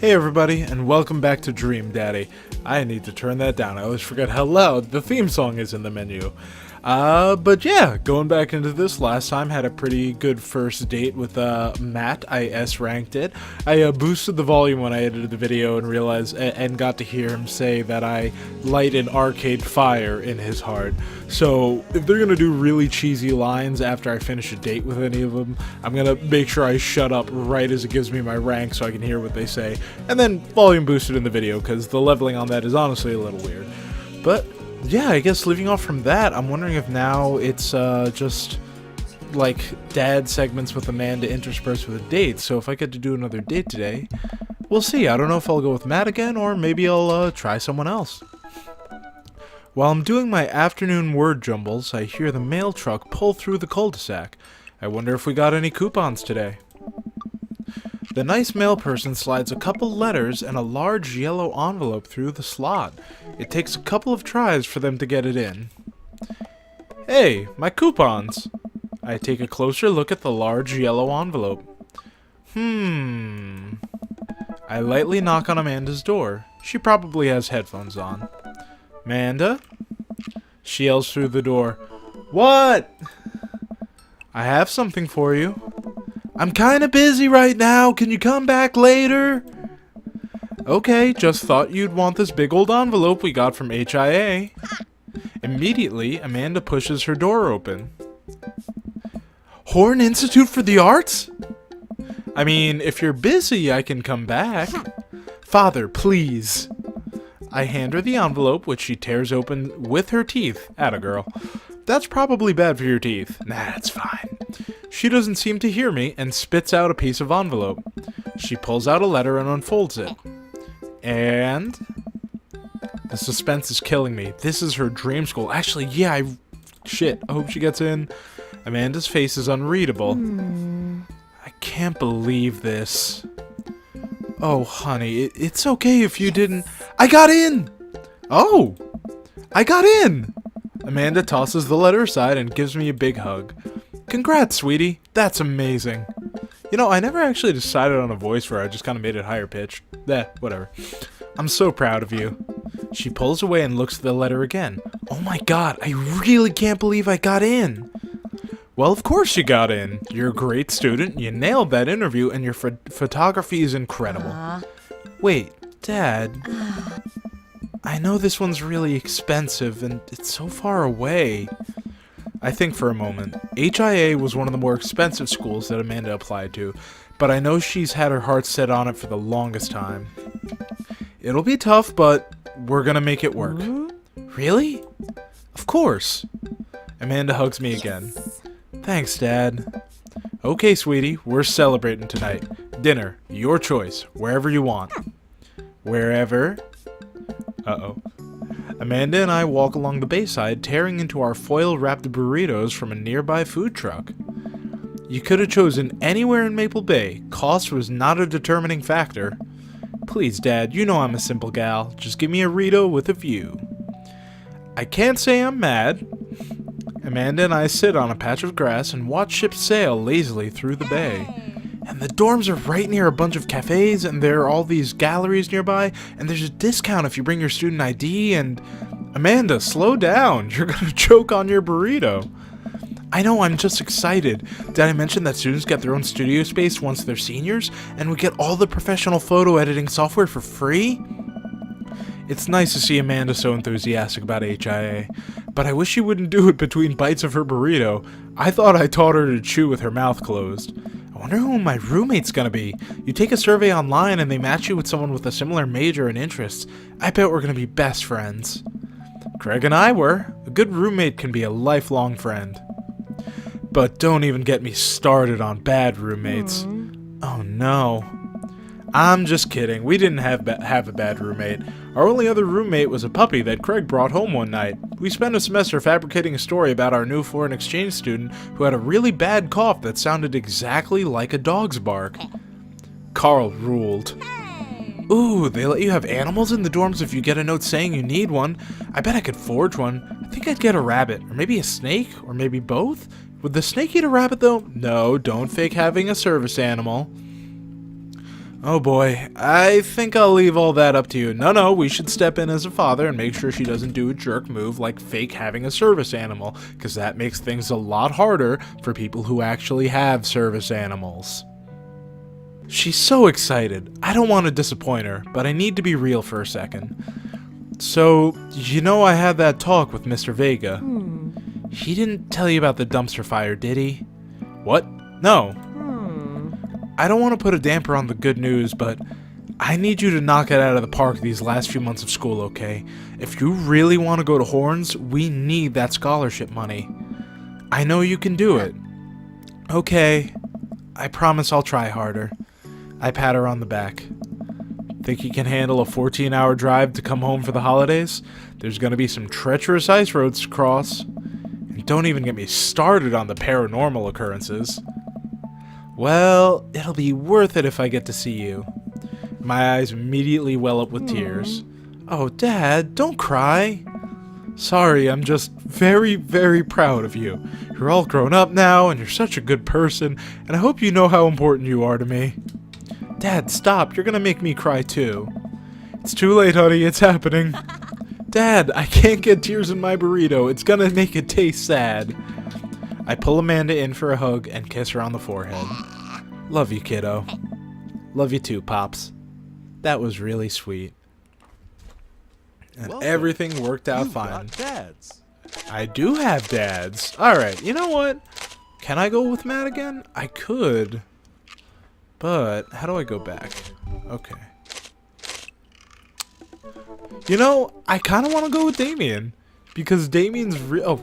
Hey everybody, and welcome back to Dream Daddy. I need to turn that down. I always forget how loud the theme song is in the menu. But yeah, going back into this, last time had a pretty good first date with Matt. I S-ranked it. I boosted the volume when I edited the video and realized and got to hear him say that I light an arcade fire in his heart. So if they're gonna do really cheesy lines after I finish a date with any of them, I'm gonna make sure I shut up right as it gives me my rank so I can hear what they say, and then volume boosted in the video because the leveling on that is honestly a little weird. But yeah, I guess leaving off from that, I'm wondering if now it's just like dad segments with Amanda interspersed with a date. So if I get to do another date today, we'll see. I don't know if I'll go with Matt again or maybe I'll try someone else. While I'm doing my afternoon word jumbles, I hear the mail truck pull through the cul-de-sac. I wonder if we got any coupons today. The nice mail person slides a couple letters and a large yellow envelope through the slot. It takes a couple of tries for them to get it in. Hey, my coupons! I take a closer look at the large yellow envelope. I lightly knock on Amanda's door. She probably has headphones on. Amanda? She yells through the door. What? I have something for you. I'm kinda busy right now, can you come back later? Okay, just thought you'd want this big old envelope we got from HIA. Immediately, Amanda pushes her door open. Horn Institute for the Arts? I mean, if you're busy, I can come back. Father, please. I hand her the envelope, which she tears open with her teeth. Atta girl. That's probably bad for your teeth. Nah, it's fine. She doesn't seem to hear me and spits out a piece of envelope. She pulls out a letter and unfolds it. And the suspense is killing me. This is her dream school. Actually, yeah, shit. I hope she gets in. Amanda's face is unreadable. I can't believe this. Oh, honey, it's okay if you didn't... I got in! Oh! I got in! Amanda tosses the letter aside and gives me a big hug. Congrats, sweetie. That's amazing. You know, I never actually decided on a voice for her. I just kind of made it higher pitched. Whatever. I'm so proud of you. She pulls away and looks at the letter again. Oh my god, I really can't believe I got in. Well, of course you got in. You're a great student. You nailed that interview, and your photography is incredible. Wait, Dad. I know this one's really expensive, and it's so far away. I think for a moment. HIA was one of the more expensive schools that Amanda applied to, but I know she's had her heart set on it for the longest time. It'll be tough, but we're gonna make it work. Really? Of course. Amanda hugs me again. Thanks, Dad. Okay, sweetie, we're celebrating tonight. Dinner, your choice, wherever you want. Wherever? Uh-oh. Amanda and I walk along the bayside, tearing into our foil-wrapped burritos from a nearby food truck. You could have chosen anywhere in Maple Bay. Cost was not a determining factor. Please, Dad, you know I'm a simple gal. Just give me a Rito with a view. I can't say I'm mad. Amanda and I sit on a patch of grass and watch ships sail lazily through the bay. And the dorms are right near a bunch of cafes, and there are all these galleries nearby, and there's a discount if you bring your student ID, and... Amanda, slow down. You're gonna choke on your burrito. I know, I'm just excited. Did I mention that students get their own studio space once they're seniors, and we get all the professional photo editing software for free? It's nice to see Amanda so enthusiastic about HIA, but I wish she wouldn't do it between bites of her burrito. I thought I taught her to chew with her mouth closed. I wonder who my roommate's gonna be. You take a survey online and they match you with someone with a similar major and interests. I bet we're gonna be best friends. Craig and I were. A good roommate can be a lifelong friend. But don't even get me started on bad roommates. Oh no. I'm just kidding. We didn't have a bad roommate. Our only other roommate was a puppy that Craig brought home one night. We spent a semester fabricating a story about our new foreign exchange student who had a really bad cough that sounded exactly like a dog's bark. Carl ruled. Ooh, they let you have animals in the dorms if you get a note saying you need one. I bet I could forge one. I think I'd get a rabbit, or maybe a snake, or maybe both. Would the snake eat a rabbit though? No, don't fake having a service animal. Oh boy, I think I'll leave all that up to you. No, we should step in as a father and make sure she doesn't do a jerk move like fake having a service animal, because that makes things a lot harder for people who actually have service animals. She's so excited. I don't want to disappoint her, but I need to be real for a second. So, I had that talk with Mr. Vega. He didn't tell you about the dumpster fire, did he? What? No. I don't want to put a damper on the good news, but I need you to knock it out of the park these last few months of school, okay? If you really want to go to Horns, we need that scholarship money. I know you can do it. Okay. I promise I'll try harder. I pat her on the back. Think you can handle a 14-hour drive to come home for the holidays? There's going to be some treacherous ice roads to cross. And don't even get me started on the paranormal occurrences. Well, it'll be worth it if I get to see you. My eyes immediately well up with tears. Oh, Dad, don't cry. Sorry, I'm just very, very proud of you. You're all grown up now, and you're such a good person, and I hope you know how important you are to me. Dad, stop. You're gonna make me cry, too. It's too late, honey. It's happening. Dad, I can't get tears in my burrito. It's gonna make it taste sad. I pull Amanda in for a hug and kiss her on the forehead. Love you, kiddo. Love you too, Pops. That was really sweet. And everything worked out fine. Dads. I do have dads. Alright, you know what? Can I go with Matt again? I could. But, how do I go back? Okay. I kind of want to go with Damien. Because Damien's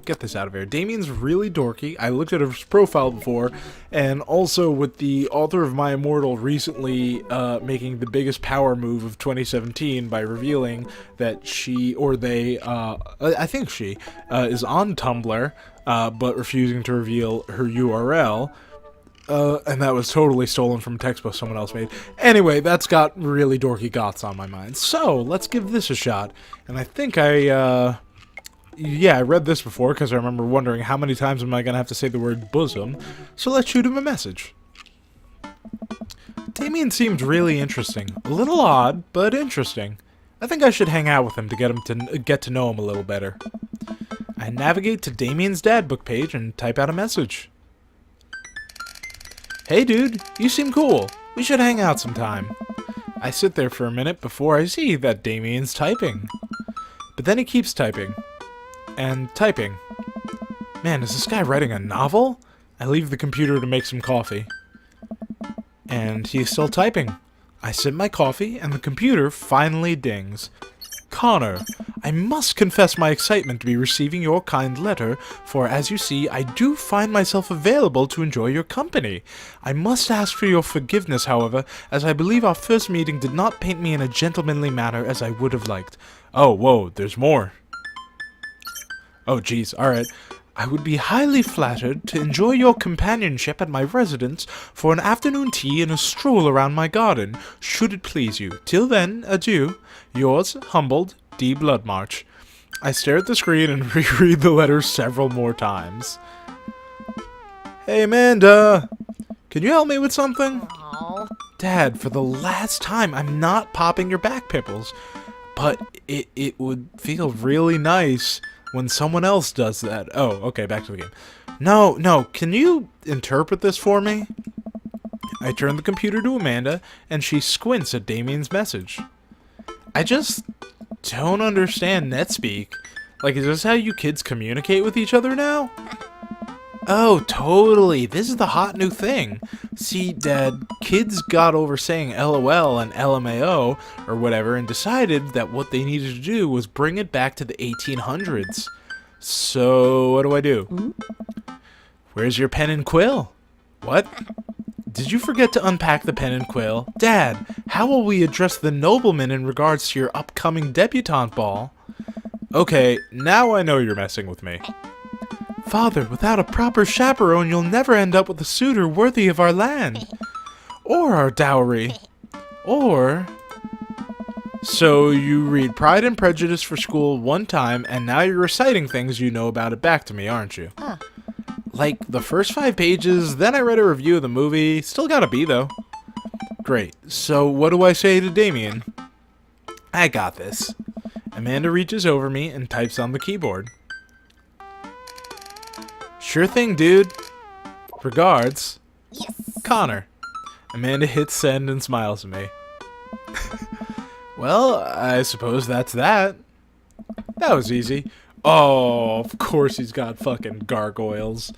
get this out of here. Damien's really dorky. I looked at his profile before, and also with the author of My Immortal recently making the biggest power move of 2017 by revealing that she, or they, I think she, is on Tumblr, but refusing to reveal her URL. And that was totally stolen from a textbook someone else made. Anyway, that's got really dorky goths on my mind. So, let's give this a shot. And I think I read this before because I remember wondering how many times am I going to have to say the word bosom. So let's shoot him a message. Damien seems really interesting. A little odd, but interesting. I think I should hang out with him to get to know him a little better. I navigate to Damien's dad book page and type out a message. Hey dude, you seem cool. We should hang out sometime. I sit there for a minute before I see that Damien's typing. But then he keeps typing. And typing. Man, is this guy writing a novel? I leave the computer to make some coffee. And he's still typing. I sip my coffee, and the computer finally dings. Connor, I must confess my excitement to be receiving your kind letter, for as you see, I do find myself available to enjoy your company. I must ask for your forgiveness, however, as I believe our first meeting did not paint me in a gentlemanly manner as I would have liked. Oh, whoa, there's more. Oh, geez, alright. I would be highly flattered to enjoy your companionship at my residence for an afternoon tea and a stroll around my garden, should it please you. Till then, adieu. Yours, humbled, D. Bloodmarch. I stare at the screen and reread the letter several more times. Hey, Amanda! Can you help me with something? Aww. Dad, for the last time, I'm not popping your back pimples. But it would feel really nice when someone else does that. Oh, okay, back to the game. No, can you interpret this for me? I turn the computer to Amanda, and she squints at Damien's message. I just don't understand NetSpeak. Like, is this how you kids communicate with each other now? Oh, totally. This is the hot new thing. See, Dad, kids got over saying LOL and LMAO or whatever and decided that what they needed to do was bring it back to the 1800s. So, what do I do? Where's your pen and quill? What? Did you forget to unpack the pen and quill? Dad, how will we address the nobleman in regards to your upcoming debutante ball? Okay, now I know you're messing with me. Father, without a proper chaperone, you'll never end up with a suitor worthy of our land. Or our dowry. Or... So, you read Pride and Prejudice for school one time, and now you're reciting things you know about it back to me, aren't you? Like, the first 5 pages, then I read a review of the movie. Still got a B, though. Great. So what do I say to Damien? I got this. Amanda reaches over me and types on the keyboard. Sure thing, dude. Regards. Yes. Connor. Amanda hits send and smiles at me. Well, I suppose that's that. That was easy. Oh, of course he's got fucking gargoyles.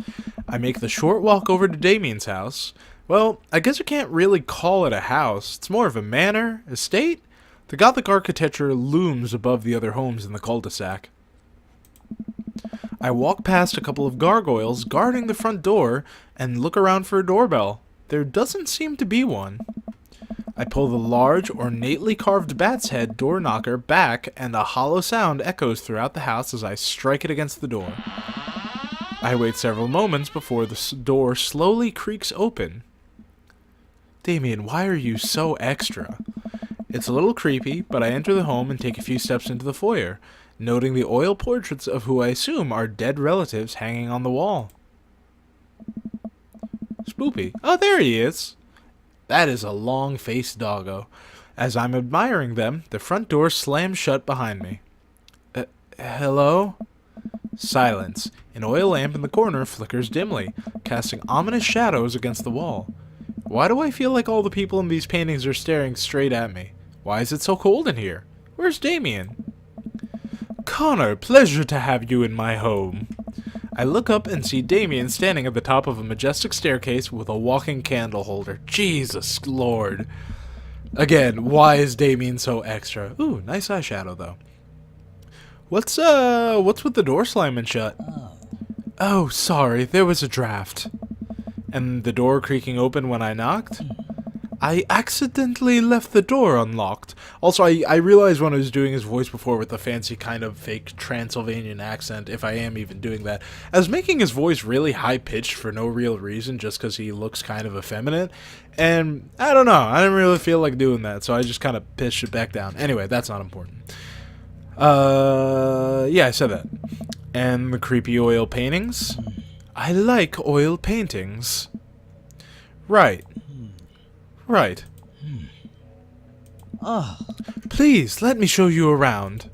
I make the short walk over to Damien's house. Well, I guess I can't really call it a house. It's more of a manor, estate. The Gothic architecture looms above the other homes in the cul-de-sac. I walk past a couple of gargoyles guarding the front door and look around for a doorbell. There doesn't seem to be one. I pull the large, ornately carved bat's head door knocker back, and a hollow sound echoes throughout the house as I strike it against the door. I wait several moments before the door slowly creaks open. Damien, why are you so extra? It's a little creepy, but I enter the home and take a few steps into the foyer, noting the oil portraits of who I assume are dead relatives hanging on the wall. Spoopy. Oh, there he is. That is a long-faced doggo. As I'm admiring them, the front door slams shut behind me. Hello? Silence. An oil lamp in the corner flickers dimly, casting ominous shadows against the wall. Why do I feel like all the people in these paintings are staring straight at me? Why is it so cold in here? Where's Damien? Connor, pleasure to have you in my home. I look up and see Damien standing at the top of a majestic staircase with a walking candle holder. Jesus Lord. Again, why is Damien so extra? Ooh, nice eyeshadow though. What's with the door slamming shut? Oh, sorry, there was a draft. And the door creaking open when I knocked? I accidentally left the door unlocked. Also, I realized when I was doing his voice before with the fancy kind of fake Transylvanian accent, if I am even doing that, I was making his voice really high-pitched for no real reason, just because he looks kind of effeminate. And, I don't know, I didn't really feel like doing that, so I just kind of pitched it back down. Anyway, that's not important. Yeah, I said that. And the creepy oil paintings? I like oil paintings. Right. Right. Please, let me show you around.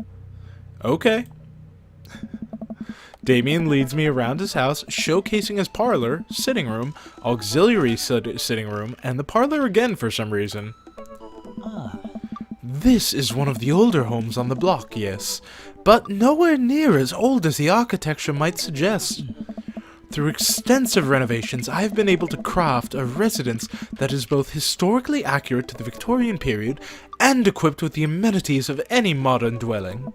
Okay. Damien leads me around his house, showcasing his parlor, sitting room, auxiliary sitting room, and the parlor again for some reason. This is one of the older homes on the block, yes, but nowhere near as old as the architecture might suggest. Through extensive renovations, I have been able to craft a residence that is both historically accurate to the Victorian period and equipped with the amenities of any modern dwelling.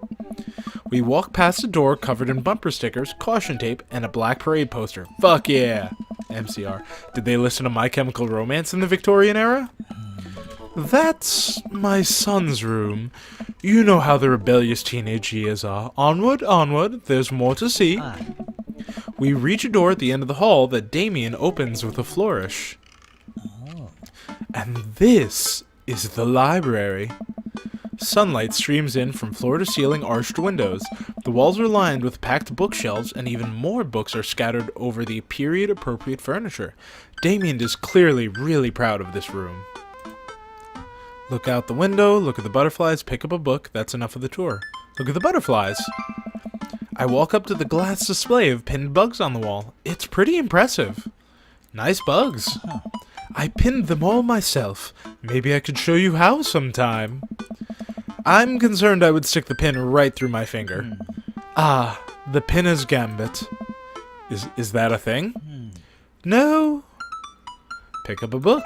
We walk past a door covered in bumper stickers, caution tape, and a black parade poster. Fuck yeah! MCR. Did they listen to My Chemical Romance in the Victorian era? That's my son's room. You know how the rebellious teenage years are. Onward, onward, there's more to see. We reach a door at the end of the hall that Damien opens with a flourish. And this is the library. Sunlight streams in from floor-to-ceiling arched windows. The walls are lined with packed bookshelves, and even more books are scattered over the period-appropriate furniture. Damien is clearly really proud of this room. Look out the window, look at the butterflies, pick up a book. That's enough of the tour. Look at the butterflies. I walk up to the glass display of pinned bugs on the wall. It's pretty impressive. Nice bugs. I pinned them all myself. Maybe I could show you how sometime. I'm concerned I would stick the pin right through my finger. Ah, the pinner's gambit. Is that a thing? No. Pick up a book.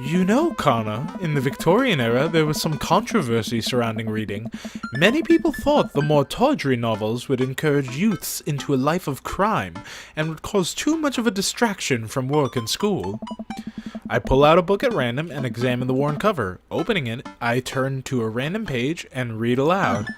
You know, Connor, in the Victorian era, there was some controversy surrounding reading. Many people thought the more tawdry novels would encourage youths into a life of crime, and would cause too much of a distraction from work and school. I pull out a book at random and examine the worn cover. Opening it, I turn to a random page and read aloud.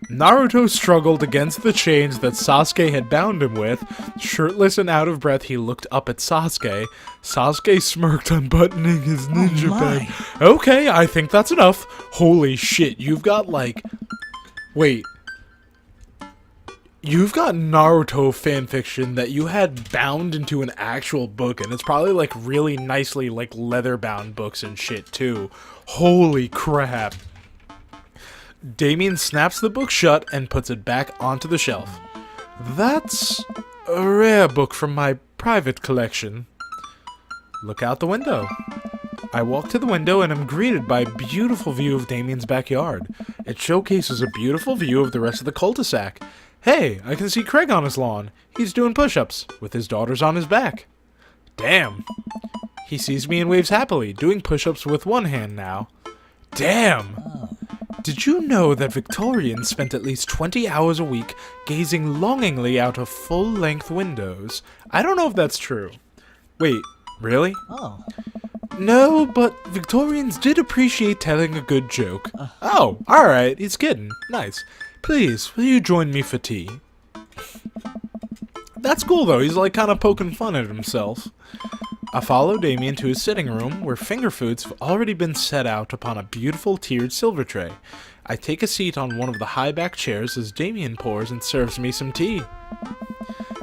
Naruto struggled against the chains that Sasuke had bound him with. Shirtless and out of breath, he looked up at Sasuke. Sasuke smirked, unbuttoning his ninja bag. Okay, I think that's enough. Holy shit, you've got like... Wait. You've got Naruto fanfiction that you had bound into an actual book, and it's probably like really nicely like leather bound books and shit too. Holy crap. Damien snaps the book shut and puts it back onto the shelf. That's a rare book from my private collection. Look out the window. I walk to the window and am greeted by a beautiful view of Damien's backyard. It showcases a beautiful view of the rest of the cul-de-sac. Hey, I can see Craig on his lawn. He's doing push-ups, with his daughters on his back. Damn. He sees me and waves happily, doing push-ups with one hand now. Damn. Did you know that Victorians spent at least 20 hours a week gazing longingly out of full-length windows? I don't know if that's true. Wait, really? Oh. No, but Victorians did appreciate telling a good joke. Oh, alright, he's kidding. Nice. Please, will you join me for tea? That's cool though, he's like kind of poking fun at himself. I follow Damien to his sitting room, where finger foods have already been set out upon a beautiful tiered silver tray. I take a seat on one of the high-back chairs as Damien pours and serves me some tea.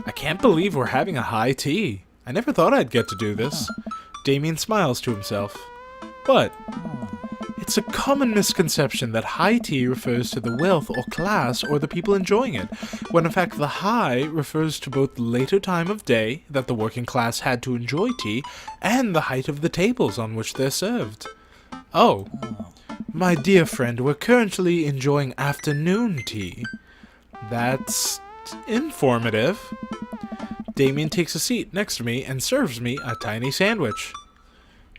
I can't believe we're having a high tea. I never thought I'd get to do this. Damien smiles to himself. But it's a common misconception that high tea refers to the wealth or class or the people enjoying it, when in fact the high refers to both the later time of day that the working class had to enjoy tea and the height of the tables on which they're served. Oh, my dear friend, we're currently enjoying afternoon tea. That's informative. Damien takes a seat next to me and serves me a tiny sandwich.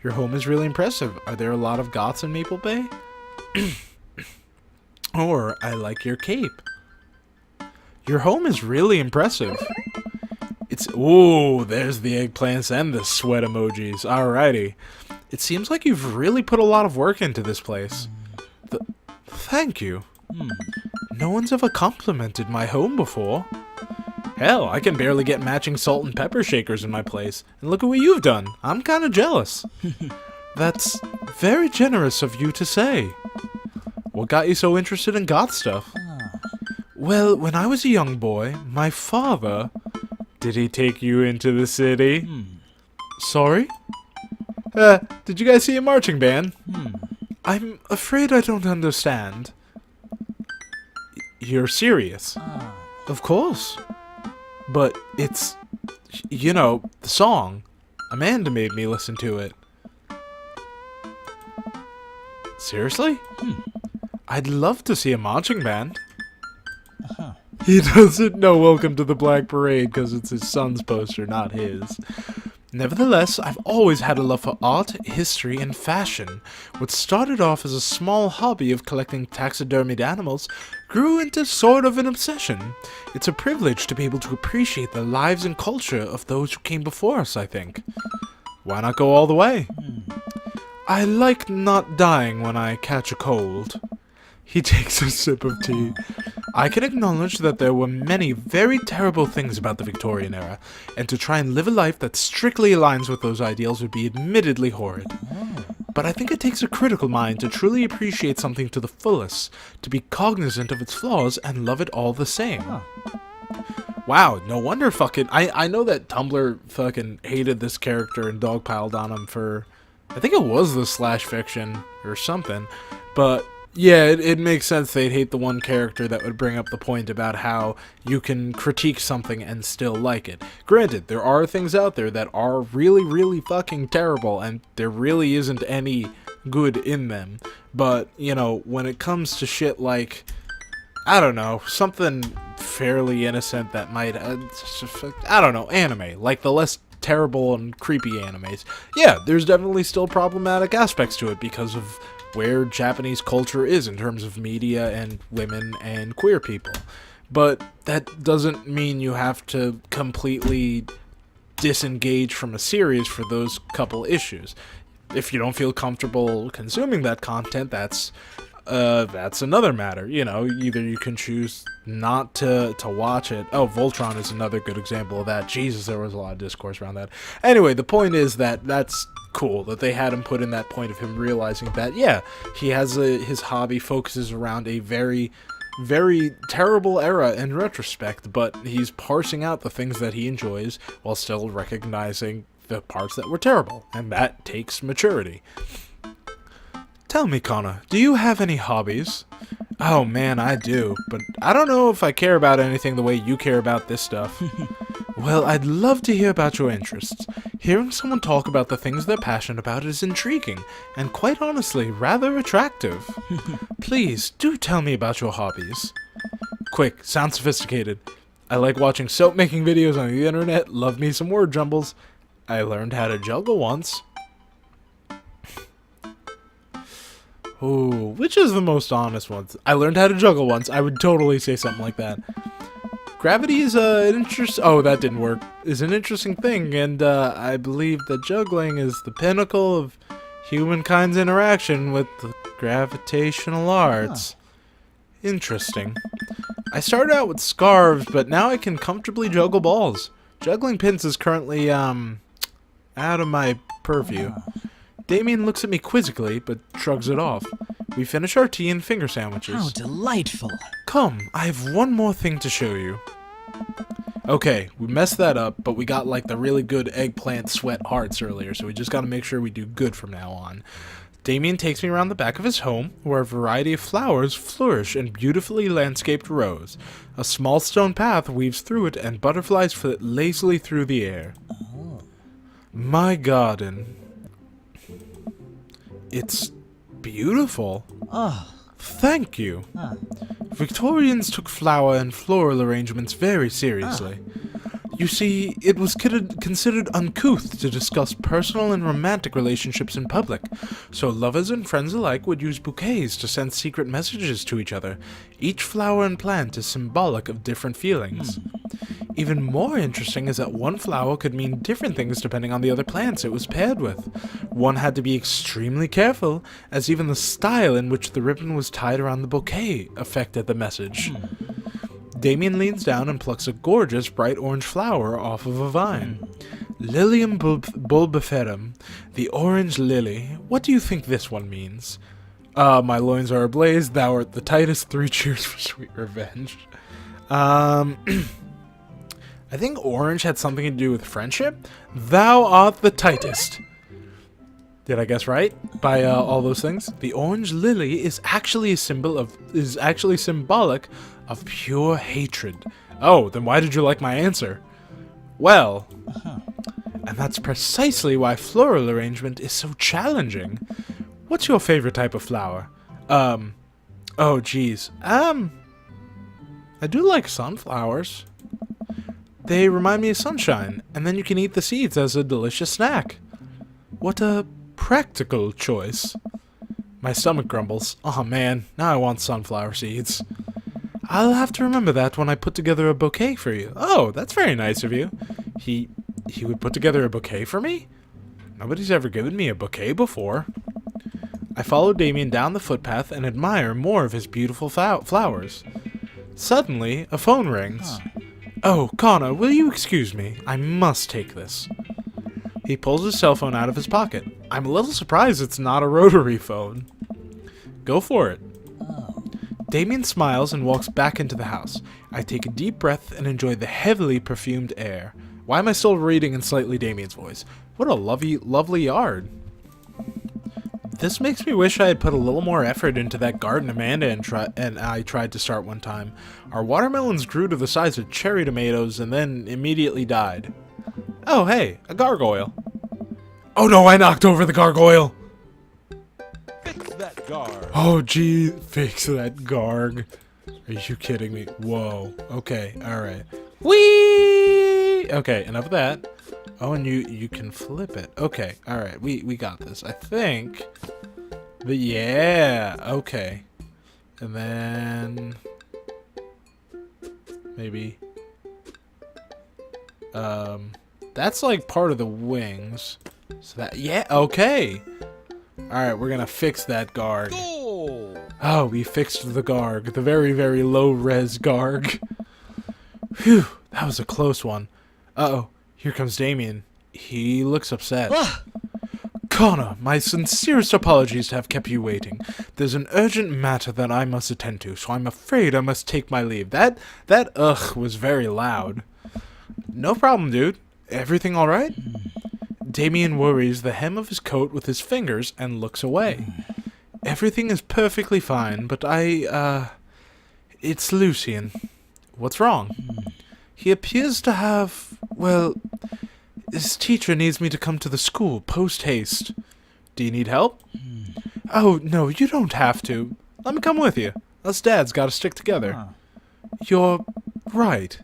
Your home is really impressive. Are there a lot of GOTHS in Maple Bay? Or, I like your cape. Your home is really impressive. Ooh, there's the eggplants and the sweat emojis. Alrighty. It seems like you've really put a lot of work into this place. Thank you. No one's ever complimented my home before. Hell, I can barely get matching salt and pepper shakers in my place. And look at what you've done. I'm kind of jealous. That's very generous of you to say. What got you so interested in goth stuff? Well, when I was a young boy, my father... Did he take you into the city? Sorry? Did you guys see a marching band? I'm afraid I don't understand. You're serious? Of course. But it's, you know, the song. Amanda made me listen to it. Seriously? I'd love to see a marching band. He doesn't know Welcome to the Black Parade because it's his son's poster, not his. Nevertheless, I've always had a love for art, history, and fashion. What started off as a small hobby of collecting taxidermied animals grew into sort of an obsession. It's a privilege to be able to appreciate the lives and culture of those who came before us, I think. Why not go all the way? I like not dying when I catch a cold. He takes a sip of tea. I can acknowledge that there were many very terrible things about the Victorian era, and to try and live a life that strictly aligns with those ideals would be admittedly horrid. But I think it takes a critical mind to truly appreciate something to the fullest, to be cognizant of its flaws and love it all the same. Wow, no wonder fucking... I know that Tumblr fucking hated this character and dogpiled on him for... I think it was the slash fiction or something, but... Yeah, it makes sense they'd hate the one character that would bring up the point about how you can critique something and still like it. Granted, there are things out there that are really, really fucking terrible, and there really isn't any good in them. But, you know, when it comes to shit like, I don't know, something fairly innocent that might, I don't know, anime, like the less terrible and creepy animes, yeah, there's definitely still problematic aspects to it because of where Japanese culture is in terms of media and women and queer people. But that doesn't mean you have to completely disengage from a series for those couple issues. If you don't feel comfortable consuming that content, that's another matter. You know, either you can choose not to watch it. Oh, Voltron is another good example of that. Jesus, there was a lot of discourse around that. Anyway, the point is that that's cool that they had him put in that point of him realizing that, yeah, he has his hobby focuses around a very, very terrible era in retrospect, but he's parsing out the things that he enjoys while still recognizing the parts that were terrible, and that takes maturity. Tell me, Connor, do you have any hobbies? Oh man, I do, but I don't know if I care about anything the way you care about this stuff. Well, I'd love to hear about your interests. Hearing someone talk about the things they're passionate about is intriguing, and quite honestly, rather attractive. Please, do tell me about your hobbies. Quick, sound sophisticated. I like watching soap making videos on the internet, love me some word jumbles. I learned how to juggle once. Ooh, which is the most honest one? I learned how to juggle once. I would totally say something like that. Gravity is an oh, that didn't work. Is an interesting thing, and I believe that juggling is the pinnacle of humankind's interaction with the gravitational arts. Interesting. I started out with scarves, but now I can comfortably juggle balls. Juggling pins is currently out of my purview. Damien looks at me quizzically, but shrugs it off. We finish our tea and finger sandwiches. How delightful. Come, I have one more thing to show you. Okay, we messed that up, but we got like the really good eggplant sweat hearts earlier, so we just gotta make sure we do good from now on. Damien takes me around the back of his home, where a variety of flowers flourish in beautifully landscaped rows. A small stone path weaves through it, and butterflies flit lazily through the air. My garden. It's beautiful. Oh. Thank you. Victorians took flower and floral arrangements very seriously. You see, it was considered uncouth to discuss personal and romantic relationships in public, so lovers and friends alike would use bouquets to send secret messages to each other. Each flower and plant is symbolic of different feelings. Even more interesting is that one flower could mean different things depending on the other plants it was paired with. One had to be extremely careful, as even the style in which the ribbon was tied around the bouquet affected the message. Damien leans down and plucks a gorgeous bright orange flower off of a vine. Lilium bulbiferum, the orange lily. What do you think this one means? My loins are ablaze, thou art the tightest, 3 cheers for sweet revenge. I think orange had something to do with friendship. Thou art the tightest. Did I guess right? By all those things? The orange lily is actually symbolic of pure hatred. Oh, then why did you like my answer? Well, and that's precisely why floral arrangement is so challenging. What's your favorite type of flower? Oh geez. I do like sunflowers. They remind me of sunshine, and then you can eat the seeds as a delicious snack. What a practical choice. My stomach grumbles. Oh man, now I want sunflower seeds. I'll have to remember that when I put together a bouquet for you. Oh, that's very nice of you. He would put together a bouquet for me? Nobody's ever given me a bouquet before. I follow Damien down the footpath and admire more of his beautiful flowers. Suddenly, a phone rings. Oh, Connor, will you excuse me? I must take this. He pulls his cell phone out of his pocket. I'm a little surprised it's not a rotary phone. Go for it. Damien smiles and walks back into the house. I take a deep breath and enjoy the heavily perfumed air. Why am I still reading in slightly Damien's voice? What a lovely yard. This makes me wish I had put a little more effort into that garden Amanda and I tried to start one time. Our watermelons grew to the size of cherry tomatoes and then immediately died. Oh hey, a gargoyle. Oh no, I knocked over the gargoyle! Fix that garg. Oh gee, fix that garg. Are you kidding me? Whoa. Okay, alright. Whee! Okay, enough of that. Oh, and you can flip it. Okay, alright, we got this. I think. But yeah, okay. And then maybe that's like part of the wings. So that, yeah, okay. Alright, we're gonna fix that garg. Oh, we fixed the garg. The very, very low res garg. Phew, that was a close one. Uh-oh, here comes Damien. He looks upset. Connor, my sincerest apologies to have kept you waiting. There's an urgent matter that I must attend to, so I'm afraid I must take my leave. That ugh was very loud. No problem, dude. Everything alright? Damien worries the hem of his coat with his fingers and looks away. Everything is perfectly fine, but it's Lucien. What's wrong? He appears to have, well, his teacher needs me to come to the school post-haste. Do you need help? Oh, no, you don't have to. Let me come with you. Us dads gotta stick together. You're right.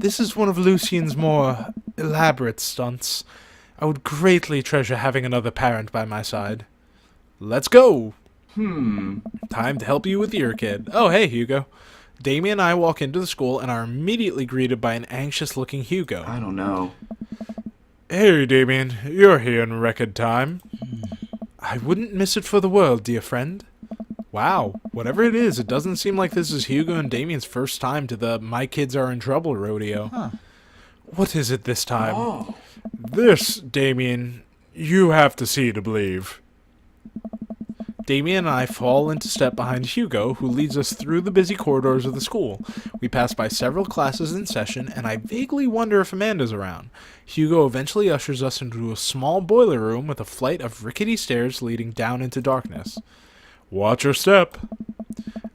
This is one of Lucien's more elaborate stunts. I would greatly treasure having another parent by my side. Let's go! Time to help you with your kid. Oh, hey, Hugo. Damien and I walk into the school and are immediately greeted by an anxious-looking Hugo. I don't know. Hey, Damien. You're here in record time. I wouldn't miss it for the world, dear friend. Wow. Whatever it is, it doesn't seem like this is Hugo and Damien's first time to the My Kids Are in Trouble rodeo. What is it this time? Oh. This, Damien, you have to see to believe. Damien and I fall into step behind Hugo, who leads us through the busy corridors of the school. We pass by several classes in session, and I vaguely wonder if Amanda's around. Hugo eventually ushers us into a small boiler room with a flight of rickety stairs leading down into darkness. Watch your step.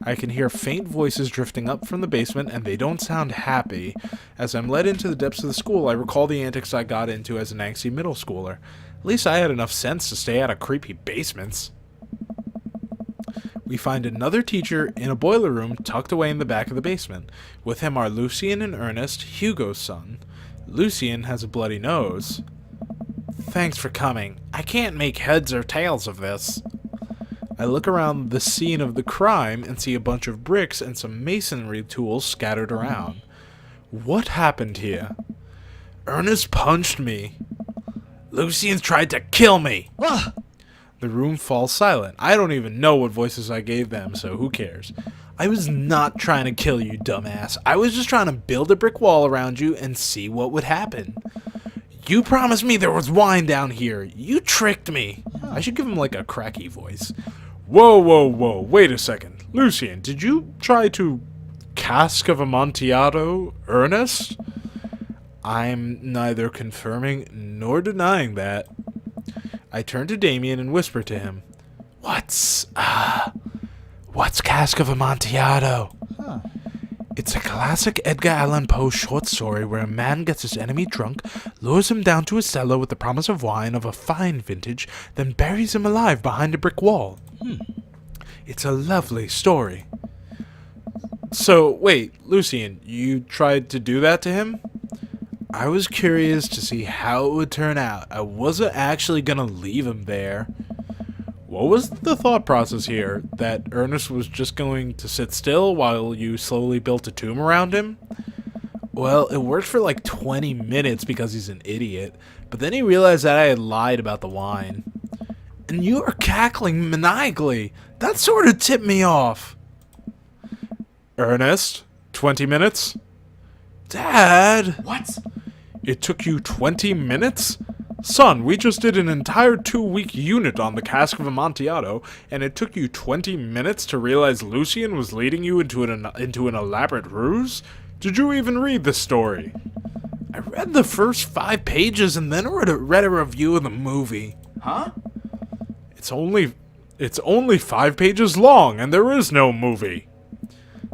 I can hear faint voices drifting up from the basement, and they don't sound happy. As I'm led into the depths of the school, I recall the antics I got into as an angsty middle schooler. At least I had enough sense to stay out of creepy basements. We find another teacher in a boiler room tucked away in the back of the basement. With him are Lucien and Ernest, Hugo's son. Lucien has a bloody nose. Thanks for coming. I can't make heads or tails of this. I look around the scene of the crime and see a bunch of bricks and some masonry tools scattered around. What happened here? Ernest punched me. Lucien's tried to kill me. The room falls silent. I don't even know what voices I gave them, so who cares? I was not trying to kill you, dumbass. I was just trying to build a brick wall around you and see what would happen. You promised me there was wine down here. You tricked me. I should give him like a cracky voice. Whoa, whoa, whoa. Wait a second. Lucien, did you try to cask of Amontillado, Ernest? I'm neither confirming nor denying that. I turn to Damien and whisper to him, What's Cask of Amontillado? It's a classic Edgar Allan Poe short story where a man gets his enemy drunk, lures him down to his cellar with the promise of wine of a fine vintage, then buries him alive behind a brick wall. It's a lovely story. So, wait, Lucien, you tried to do that to him? I was curious to see how it would turn out. I wasn't actually gonna leave him there. What was the thought process here? That Ernest was just going to sit still while you slowly built a tomb around him? Well, it worked for like 20 minutes because he's an idiot, but then he realized that I had lied about the wine. And you were cackling maniacally. That sort of tipped me off. Ernest, 20 minutes? Dad! What? It took you 20 minutes? Son, we just did an entire 2-week unit on the Cask of Amontillado, and it took you 20 minutes to realize Lucien was leading you into an elaborate ruse? Did you even read the story? I read the first 5 pages and then read a review of the movie. Huh? It's only 5 pages long, and there is no movie.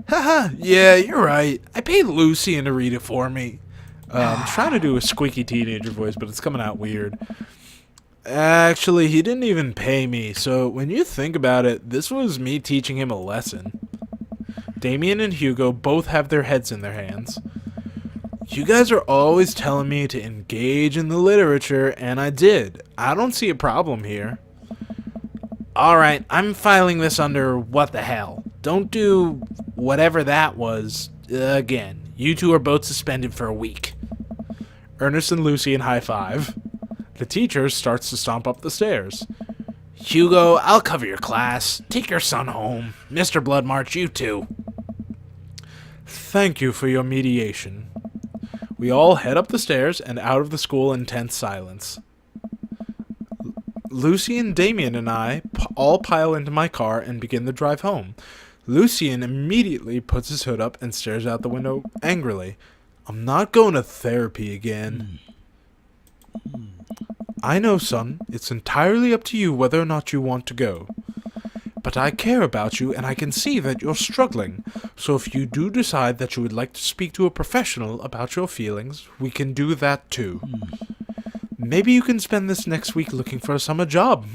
Haha, yeah, you're right. I paid Lucien to read it for me. I'm trying to do a squeaky teenager voice, but it's coming out weird. Actually, he didn't even pay me, so when you think about it, this was me teaching him a lesson. Damien and Hugo both have their heads in their hands. You guys are always telling me to engage in the literature, and I did. I don't see a problem here. Alright, I'm filing this under what the hell. Don't do whatever that was again. You two are both suspended for a week. Ernest and Lucien high five. The teacher starts to stomp up the stairs. Hugo, I'll cover your class. Take your son home. Mr. Bloodmarch, you too. Thank you for your mediation. We all head up the stairs and out of the school in tense silence. Lucian, Damien, and I all pile into my car and begin the drive home. Lucian immediately puts his hood up and stares out the window angrily. I'm not going to therapy again. I know, son. It's entirely up to you whether or not you want to go. But I care about you, and I can see that you're struggling. So if you do decide that you would like to speak to a professional about your feelings, we can do that too. Maybe you can spend this next week looking for a summer job,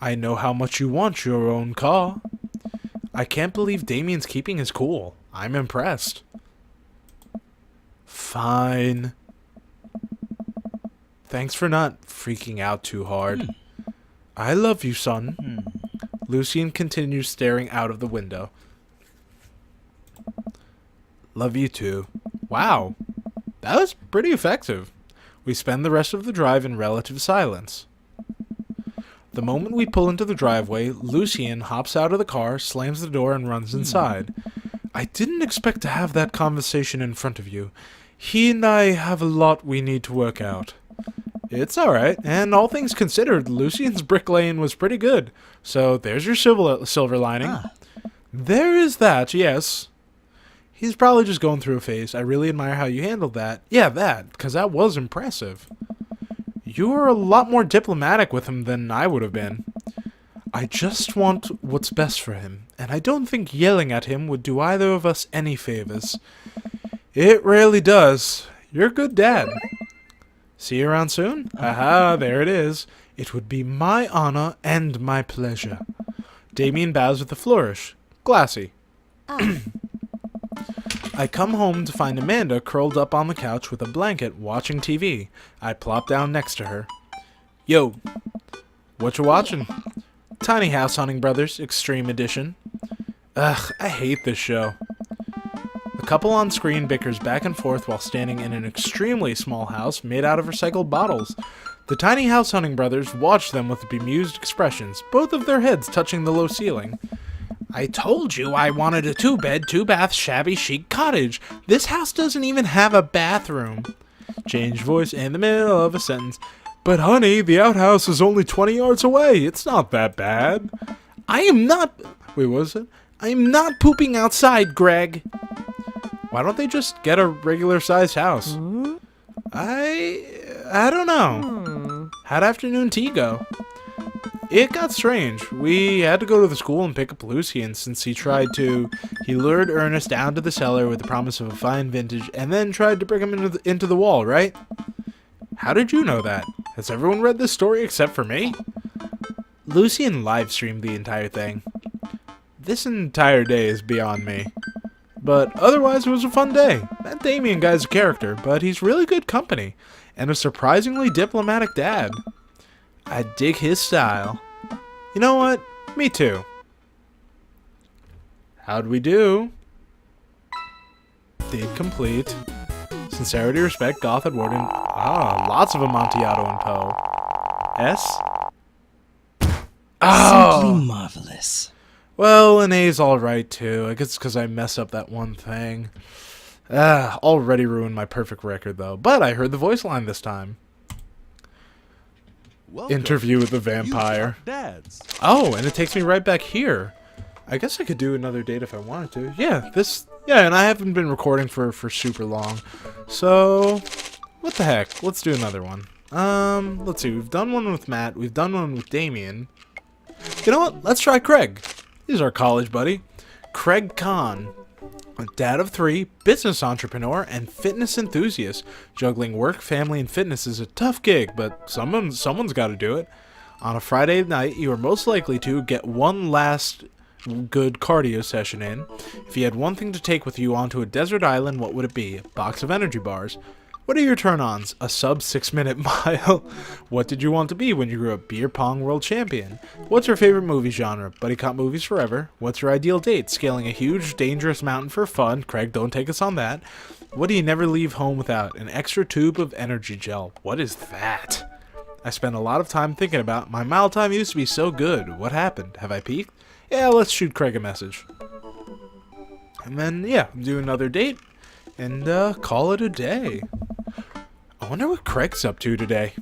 I know how much you want your own car. I can't believe Damien's keeping his cool. I'm impressed. Fine. Thanks for not freaking out too hard. I love you, son. Lucian continues staring out of the window. Love you too. Wow. That was pretty effective. We spend the rest of the drive in relative silence. The moment we pull into the driveway, Lucian hops out of the car, slams the door, and runs inside. I didn't expect to have that conversation in front of you. He and I have a lot we need to work out. It's alright, and all things considered, Lucian's bricklaying was pretty good. So there's your silver lining. There is that, yes. He's probably just going through a phase. I really admire how you handled that. Yeah, that, because that was impressive. You were a lot more diplomatic with him than I would have been. I just want what's best for him, and I don't think yelling at him would do either of us any favors. It rarely does. You're a good dad. See you around soon? Aha, there it is. It would be my honor and my pleasure. Damien bows with a flourish. Glassy. I come home to find Amanda curled up on the couch with a blanket watching TV. I plop down next to her. Yo, what you watching? Tiny House Hunting Brothers, Extreme Edition. Ugh, I hate this show. The couple on screen bickers back and forth while standing in an extremely small house made out of recycled bottles. The Tiny House Hunting Brothers watch them with bemused expressions, both of their heads touching the low ceiling. I told you I wanted a 2-bed, 2-bath, shabby chic cottage. This house doesn't even have a bathroom. Change voice in the middle of a sentence. But honey, the outhouse is only 20 yards away. It's not that bad. I am not... Wait, what was it? I am not pooping outside, Greg. Why don't they just get a regular-sized house? I don't know. How'd afternoon tea go? It got strange. We had to go to the school and pick up Lucian since he lured Ernest down to the cellar with the promise of a fine vintage and then tried to bring him into the wall, right? How did you know that? Has everyone read this story except for me? Lucian live-streamed the entire thing. This entire day is beyond me. But otherwise it was a fun day. That Damien guy's a character, but he's really good company. And a surprisingly diplomatic dad. I dig his style. You know what? Me too. How'd we do? Date complete. Sincerity, respect, Goth, Edward, and... Ah, lots of Amontillado and Poe. S? Oh! Simply marvelous. Well, an A's alright too. I guess it's because I messed up that one thing. Already ruined my perfect record though. But I heard the voice line this time. Welcome Interview with the to vampire. Dads. Oh, and it takes me right back here. I guess I could do another date if I wanted to. Yeah, and I haven't been recording for super long. So, what the heck? Let's do another one. Let's see. We've done one with Matt. We've done one with Damien. You know what? Let's try Craig. He's our college buddy. Craig Kahn. A dad of 3, business entrepreneur, and fitness enthusiast. Juggling work, family, and fitness is a tough gig, but someone's got to do it. On a Friday night, you are most likely to get one last good cardio session in. If you had one thing to take with you onto a desert island, what would it be? A box of energy bars. What are your turn-ons? A sub 6-minute mile. What did you want to be when you grew up? Beer pong world champion. What's your favorite movie genre? Buddy cop movies forever. What's your ideal date? Scaling a huge, dangerous mountain for fun. Craig, don't take us on that. What do you never leave home without? An extra tube of energy gel. What is that? I spent a lot of time thinking about, my mile time used to be so good. What happened? Have I peaked? Yeah, let's shoot Craig a message. And then, yeah, do another date. And, call it a day. I wonder what Craig's up to today.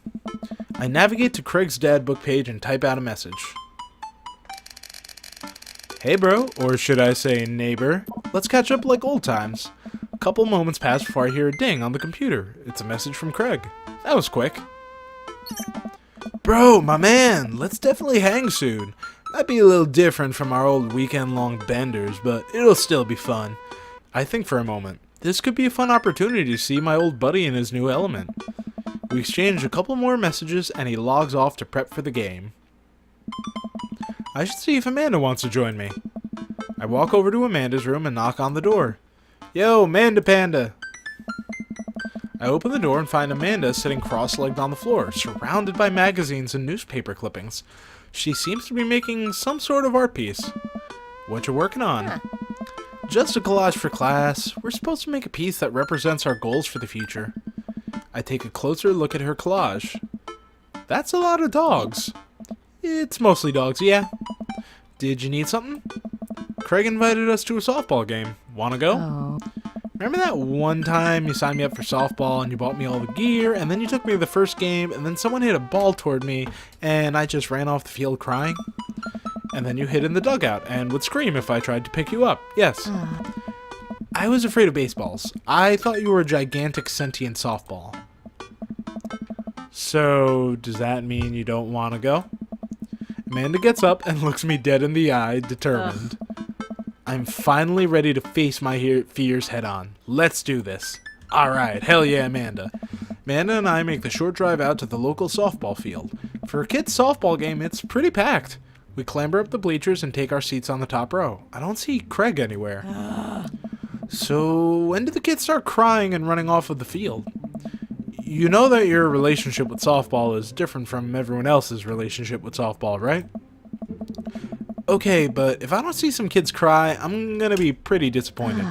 I navigate to Craig's dad book page and type out a message. Hey bro, or should I say neighbor, let's catch up like old times. A couple moments pass before I hear a ding on the computer. It's a message from Craig. That was quick. Bro, my man, let's definitely hang soon. Might be a little different from our old weekend-long benders, but it'll still be fun. I think for a moment, this could be a fun opportunity to see my old buddy in his new element. We exchange a couple more messages and he logs off to prep for the game. I should see if Amanda wants to join me. I walk over to Amanda's room and knock on the door. Yo, Amanda Panda! I open the door and find Amanda sitting cross-legged on the floor, surrounded by magazines and newspaper clippings. She seems to be making some sort of art piece. What you working on? Just a collage for class. We're supposed to make a piece that represents our goals for the future. I take a closer look at her collage. That's a lot of dogs. It's mostly dogs, yeah. Did you need something? Craig invited us to a softball game. Wanna go? Oh. Remember that one time you signed me up for softball and you bought me all the gear, and then you took me to the first game, and then someone hit a ball toward me, and I just ran off the field crying? And then you hid in the dugout and would scream if I tried to pick you up. Yes. I was afraid of baseballs. I thought you were a gigantic sentient softball. So, does that mean you don't want to go? Amanda gets up and looks me dead in the eye, determined. I'm finally ready to face my fears head on. Let's do this. Alright, hell yeah, Amanda. Amanda and I make the short drive out to the local softball field. For a kid's softball game, it's pretty packed. We clamber up the bleachers and take our seats on the top row. I don't see Craig anywhere. So, when did the kids start crying and running off of the field? You know that your relationship with softball is different from everyone else's relationship with softball, right? Okay, but if I don't see some kids cry, I'm gonna be pretty disappointed.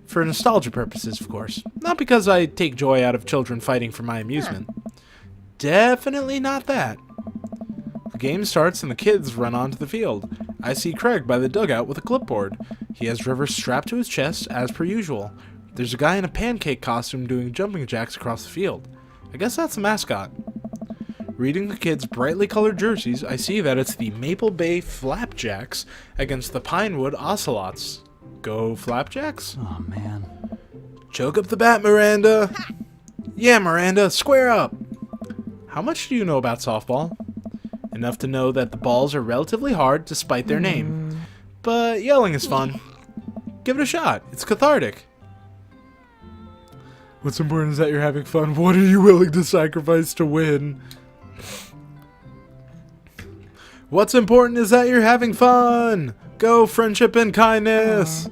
For nostalgia purposes, of course. Not because I take joy out of children fighting for my amusement. Definitely not that. The game starts and the kids run onto the field. I see Craig by the dugout with a clipboard. He has River strapped to his chest, as per usual. There's a guy in a pancake costume doing jumping jacks across the field. I guess that's the mascot. Reading the kids' brightly colored jerseys, I see that it's the Maple Bay Flapjacks against the Pinewood Ocelots. Go Flapjacks? Oh, man. Choke up the bat, Miranda! Yeah, Miranda, square up! How much do you know about softball? Enough to know that the balls are relatively hard despite their name. But yelling is fun. Give it a shot. It's cathartic. What's important is that you're having fun. What are you willing to sacrifice to win? What's important is that you're having fun. Go friendship and kindness.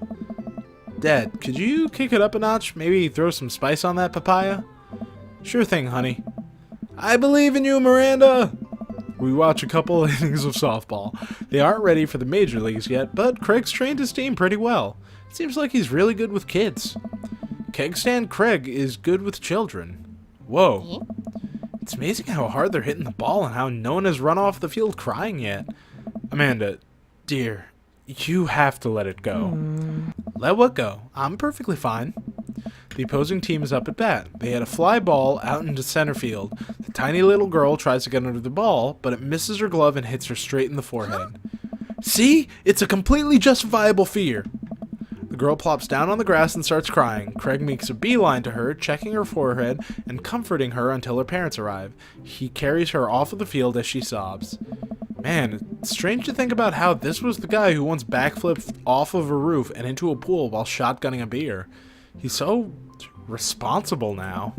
Dad, could you kick it up a notch? Maybe throw some spice on that papaya? Sure thing, honey. I believe in you, Miranda. We watch a couple innings of softball. They aren't ready for the major leagues yet, but Craig's trained his team pretty well. It seems like he's really good with kids. Keg Stand Craig is good with children. Whoa. It's amazing how hard they're hitting the ball and how no one has run off the field crying yet. Amanda, dear, you have to let it go. Let what go? I'm perfectly fine. The opposing team is up at bat. They had a fly ball out into center field. The tiny little girl tries to get under the ball, but it misses her glove and hits her straight in the forehead. See? It's a completely justifiable fear. The girl plops down on the grass and starts crying. Craig makes a beeline to her, checking her forehead and comforting her until her parents arrive. He carries her off of the field as she sobs. Man, it's strange to think about how this was the guy who once backflipped off of a roof and into a pool while shotgunning a beer. He's so responsible now.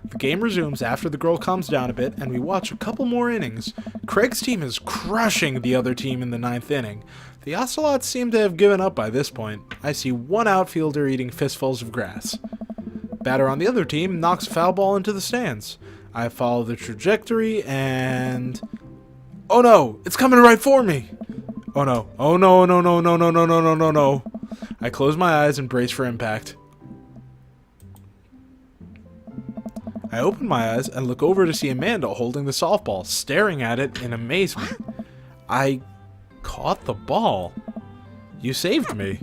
The game resumes after the girl calms down a bit, and we watch a couple more innings. Craig's team is crushing the other team in the 9th inning. The Ocelots seem to have given up by this point. I see one outfielder eating fistfuls of grass. Batter on the other team knocks a foul ball into the stands. I follow the trajectory and... oh no! It's coming right for me! Oh no. Oh no, no, no, no, no, no, no, no, no, no. I close my eyes and brace for impact. I open my eyes and look over to see Amanda holding the softball, staring at it in amazement. I caught the ball. You saved me.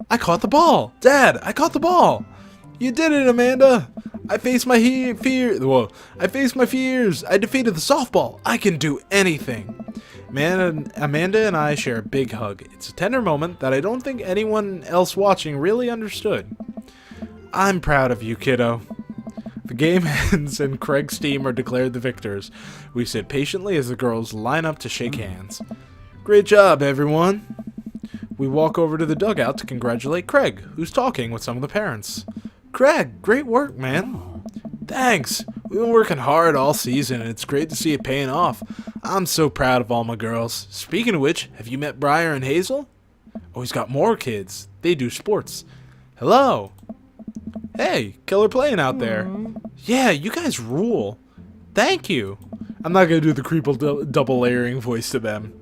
I caught the ball. Dad, I caught the ball. You did it, Amanda. I face my I face my fears. I defeated the softball. I can do anything. Amanda and I share a big hug. It's a tender moment that I don't think anyone else watching really understood. I'm proud of you, kiddo. The game ends and Craig's team are declared the victors. We sit patiently as the girls line up to shake hands. Great job, everyone. We walk over to the dugout to congratulate Craig, who's talking with some of the parents. Craig, great work, man. Thanks. We've been working hard all season, and it's great to see it paying off. I'm so proud of all my girls. Speaking of which, have you met Briar and Hazel? Oh, he's got more kids. They do sports. Hello. Hey, killer playing out there. Yeah, you guys rule. Thank you. I'm not going to do the creeple double layering voice to them.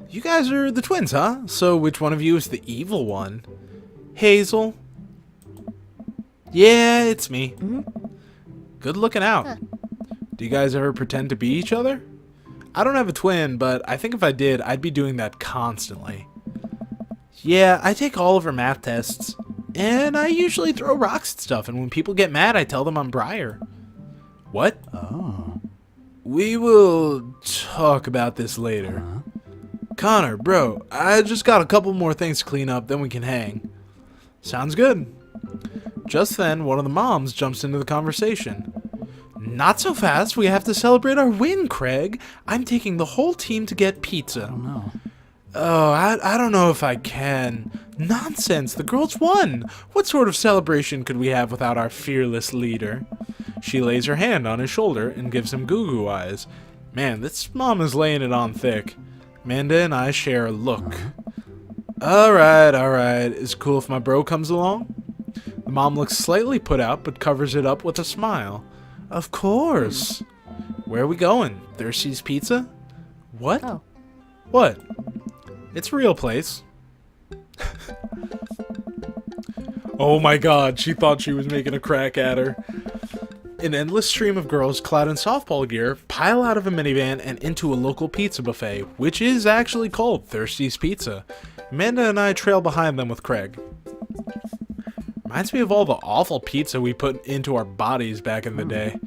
You guys are the twins, huh? So which one of you is the evil one? Hazel. Yeah, it's me. Good looking out. Do you guys ever pretend to be each other? I don't have a twin, but I think if I did, I'd be doing that constantly. Yeah, I take all of her math tests. And I usually throw rocks at stuff, and when people get mad, I tell them I'm Briar. What? Oh. We will talk about this later. Connor, bro, I just got a couple more things to clean up, then we can hang. Sounds good. Just then, one of the moms jumps into the conversation. Not so fast, we have to celebrate our win, Craig. I'm taking the whole team to get pizza. Oh, no. Oh, I don't know if I can. Nonsense, the girls won. What sort of celebration could we have without our fearless leader? She lays her hand on his shoulder and gives him goo-goo eyes. Man, this mom is laying it on thick. Amanda and I share a look. Alright. Is it cool if my bro comes along? The mom looks slightly put out, but covers it up with a smile. Of course. Where are we going? Thirsty's Pizza? What? Oh. What? It's a real place. Oh my god, she thought she was making a crack at her. An endless stream of girls clad in softball gear pile out of a minivan and into a local pizza buffet, which is actually called Thirsty's Pizza. Amanda and I trail behind them with Craig. Reminds me of all the awful pizza we put into our bodies back in the day.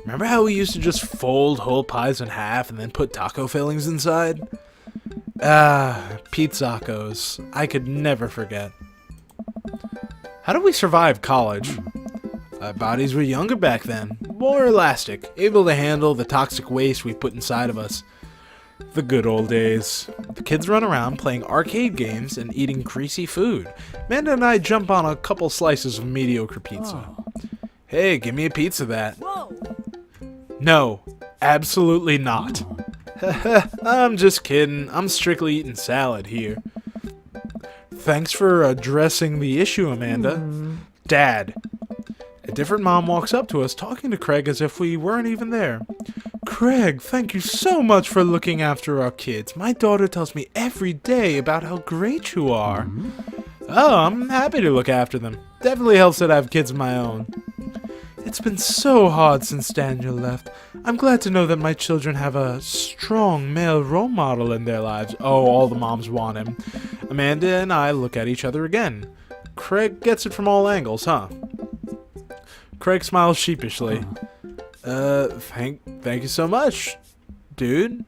Remember how we used to just fold whole pies in half and then put taco fillings inside? Pizzacos. I could never forget. How did we survive college? Our bodies were younger back then, more elastic, able to handle the toxic waste we put inside of us. The good old days. The kids run around playing arcade games and eating greasy food. Amanda and I jump on a couple slices of mediocre pizza. Oh. Hey, give me a piece of that. Whoa. No, absolutely not. I'm just kidding. I'm strictly eating salad here. Thanks for addressing the issue, Amanda. Dad. A different mom walks up to us, talking to Craig as if we weren't even there. Craig, thank you so much for looking after our kids. My daughter tells me every day about how great you are. Oh, I'm happy to look after them. Definitely helps that I have kids of my own. It's been so hard since Daniel left. I'm glad to know that my children have a strong male role model in their lives. Oh, all the moms want him. Amanda and I look at each other again. Craig gets it from all angles, huh? Craig smiles sheepishly. Thank you so much, dude.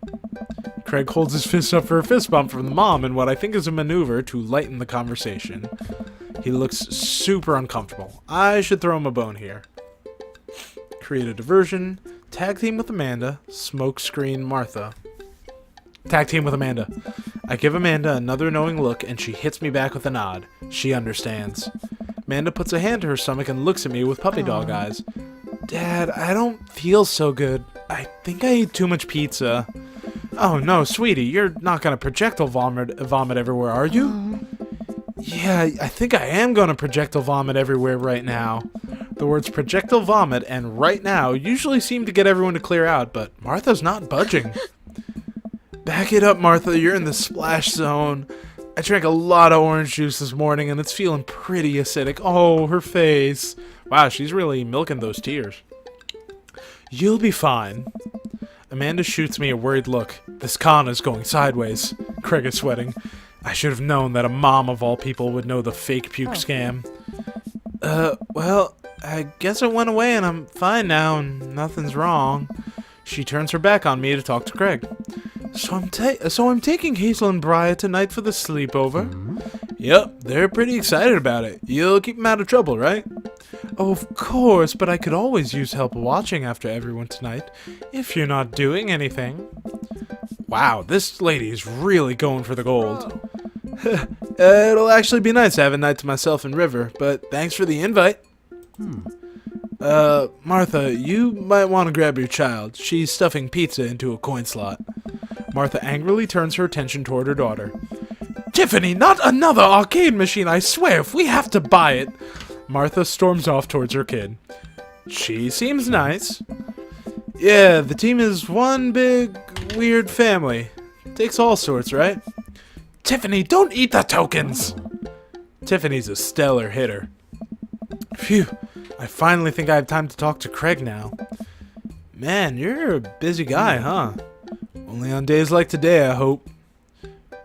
Craig holds his fist up for a fist bump from the mom in what I think is a maneuver to lighten the conversation. He looks super uncomfortable. I should throw him a bone here. Create a diversion. Tag team with Amanda. Smoke screen Martha. Tag team with Amanda. I give Amanda another knowing look and she hits me back with a nod. She understands. Amanda puts a hand to her stomach and looks at me with puppy dog eyes. Dad, I don't feel so good. I think I ate too much pizza. Oh no, sweetie, you're not gonna projectile vomit everywhere, are you? Yeah, I think I am gonna projectile vomit everywhere right now. The words projectile vomit and right now usually seem to get everyone to clear out, but Martha's not budging. Back it up, Martha, you're in the splash zone. I drank a lot of orange juice this morning and it's feeling pretty acidic. Oh, her face. Wow, she's really milking those tears. You'll be fine. Amanda shoots me a worried look. This con is going sideways. Craig is sweating. I should have known that a mom of all people would know the fake puke scam. Well, I guess it went away and I'm fine now and nothing's wrong. She turns her back on me to talk to Craig. So I'm taking Hazel and Briar tonight for the sleepover. Yep, they're pretty excited about it. You'll keep them out of trouble, right? Oh, of course, but I could always use help watching after everyone tonight, if you're not doing anything. Wow, this lady's really going for the gold. It'll actually be nice to have a night to myself and River, but thanks for the invite. Martha, you might want to grab your child. She's stuffing pizza into a coin slot. Martha angrily turns her attention toward her daughter. Tiffany, not another arcade machine, I swear, if we have to buy it. Martha storms off towards her kid. She seems nice. Yeah, the team is one big, weird family. Takes all sorts, right? Tiffany, don't eat the tokens! Tiffany's a stellar hitter. Phew, I finally think I have time to talk to Craig now. Man, you're a busy guy, huh? Only on days like today, I hope.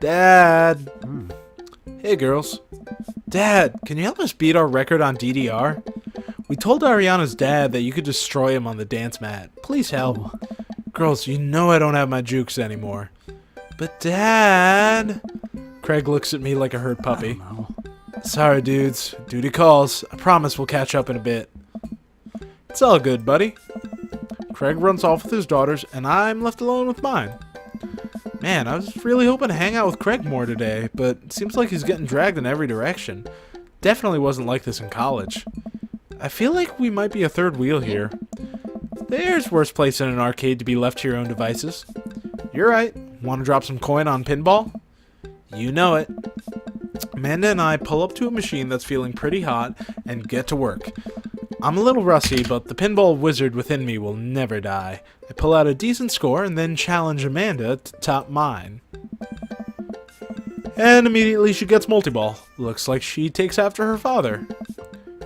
Dad! Hey, girls. Dad, can you help us beat our record on DDR? We told Ariana's dad that you could destroy him on the dance mat. Please help. Girls, you know I don't have my jukes anymore. But Dad... Craig looks at me like a hurt puppy. Sorry, dudes. Duty calls. I promise we'll catch up in a bit. It's all good, buddy. Craig runs off with his daughters, and I'm left alone with mine. Man, I was really hoping to hang out with Craig more today, but it seems like he's getting dragged in every direction. Definitely wasn't like this in college. I feel like we might be a third wheel here. There's worse place in an arcade to be left to your own devices. You're right. Want to drop some coin on pinball? You know it. Amanda and I pull up to a machine that's feeling pretty hot and get to work. I'm a little rusty, but the pinball wizard within me will never die. I pull out a decent score and then challenge Amanda to top mine. And immediately she gets multi-ball. Looks like she takes after her father.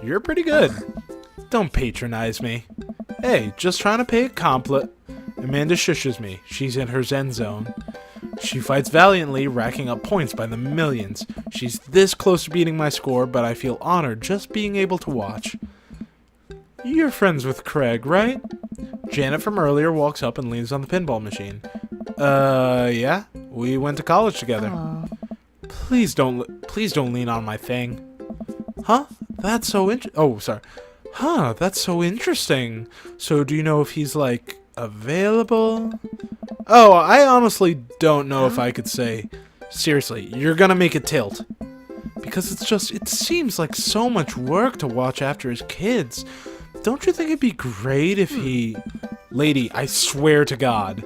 You're pretty good. Don't patronize me. Hey, just trying to pay a compliment. Amanda shushes me. She's in her zen zone. She fights valiantly, racking up points by the millions. She's this close to beating my score, but I feel honored just being able to watch. You're friends with Craig, right? Janet from earlier walks up and leans on the pinball machine. Yeah. We went to college together. Please don't lean on my thing. Huh? That's so that's so interesting. So do you know if he's, like, available? Oh, I honestly don't know if I could say. Seriously, you're gonna make it tilt. Because it seems like so much work to watch after his kids. Don't you think it'd be great if he... Lady, I swear to God.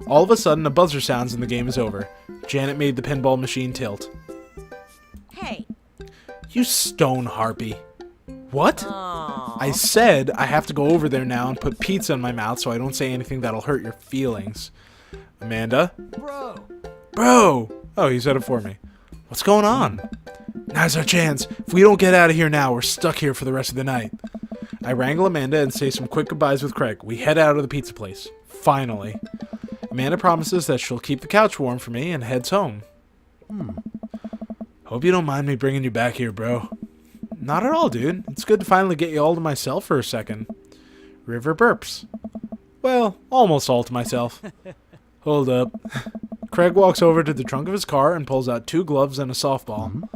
All of a sudden, a buzzer sounds and the game is over. Janet made the pinball machine tilt. Hey. You stone harpy. What? Aww. I said I have to go over there now and put pizza in my mouth so I don't say anything that'll hurt your feelings. Amanda? Bro! Oh, he said it for me. What's going on? Now's our chance. If we don't get out of here now, we're stuck here for the rest of the night. I wrangle Amanda and say some quick goodbyes with Craig. We head out of the pizza place. Finally. Amanda promises that she'll keep the couch warm for me and heads home. Hope you don't mind me bringing you back here, bro. Not at all, dude. It's good to finally get you all to myself for a second. River burps. Well, almost all to myself. Hold up. Craig walks over to the trunk of his car and pulls out 2 gloves and a softball.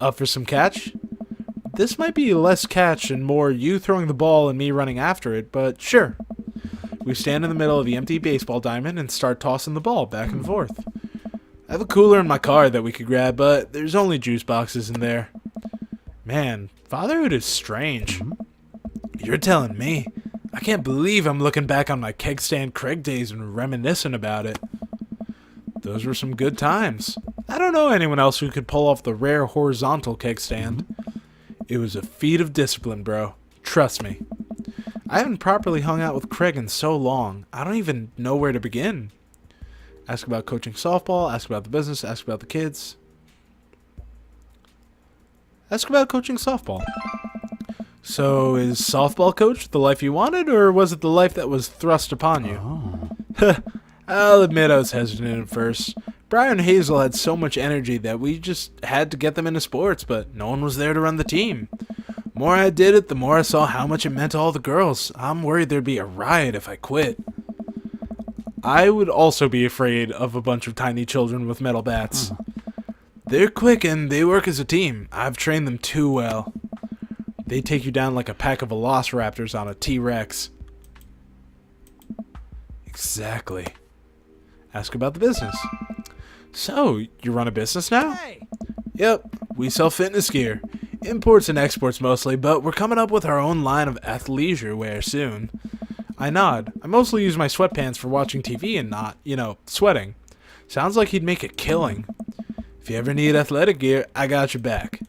Up for some catch? This might be less catch and more you throwing the ball and me running after it, but sure. We stand in the middle of the empty baseball diamond and start tossing the ball back and forth. I have a cooler in my car that we could grab, but there's only juice boxes in there. Man, fatherhood is strange. You're telling me. I can't believe I'm looking back on my keg stand Craig days and reminiscing about it. Those were some good times. I don't know anyone else who could pull off the rare horizontal keg stand. It was a feat of discipline, bro. Trust me. I haven't properly hung out with Craig in so long. I don't even know where to begin. Ask about coaching softball, ask about the business, ask about the kids. Ask about coaching softball. So, is softball coach the life you wanted, or was it the life that was thrust upon you? I'll admit I was hesitant at first. Brian and Hazel had so much energy that we just had to get them into sports, but no one was there to run the team. The more I did it, the more I saw how much it meant to all the girls. I'm worried there'd be a riot if I quit. I would also be afraid of a bunch of tiny children with metal bats. They're quick and they work as a team. I've trained them too well. They take you down like a pack of velociraptors on a T-Rex. Exactly. Ask about the business. So, you run a business now? Hey. Yep, we sell fitness gear. Imports and exports mostly, but we're coming up with our own line of athleisure wear soon. I nod. I mostly use my sweatpants for watching TV and not, sweating. Sounds like he'd make a killing. If you ever need athletic gear, I got your back.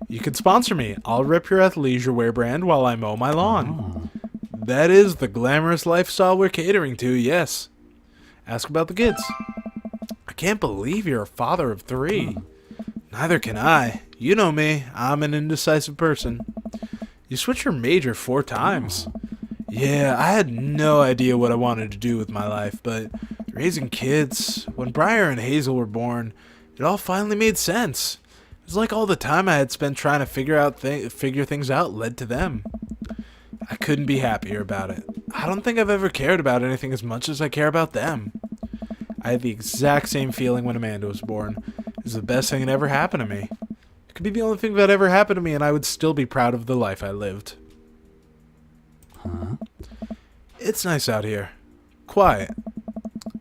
You could sponsor me. I'll rep your athleisure wear brand while I mow my lawn. That is the glamorous lifestyle we're catering to, yes. Ask about the kids. I can't believe you're a father of 3. Neither can I. You know me. I'm an indecisive person. You switched your major 4 times. Yeah, I had no idea what I wanted to do with my life, but raising kids, when Briar and Hazel were born, it all finally made sense. It was like all the time I had spent trying to figure things out led to them. I couldn't be happier about it. I don't think I've ever cared about anything as much as I care about them. I had the exact same feeling when Amanda was born. It was the best thing that ever happened to me. It could be the only thing that ever happened to me, and I would still be proud of the life I lived. It's nice out here. Quiet.